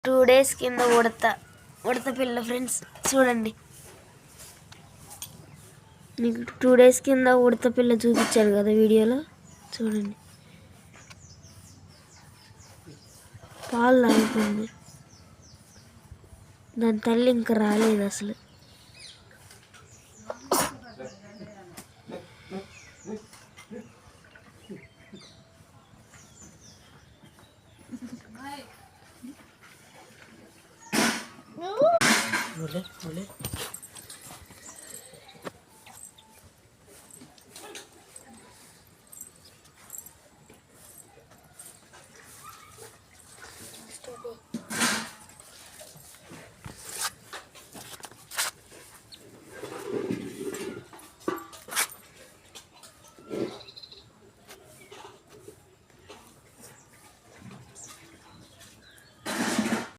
2 days కింద ఉడత పిల్ల ఫ్రెండ్స్ చూడండి. మీకు 2 days కింద ఉడత పిల్ల చూపించాను కదా వీడియోలో, చూడండి పాలు తాగుతుంది. దాని తల్లి ఇంకా రాలేదు అసలు. बोले बोले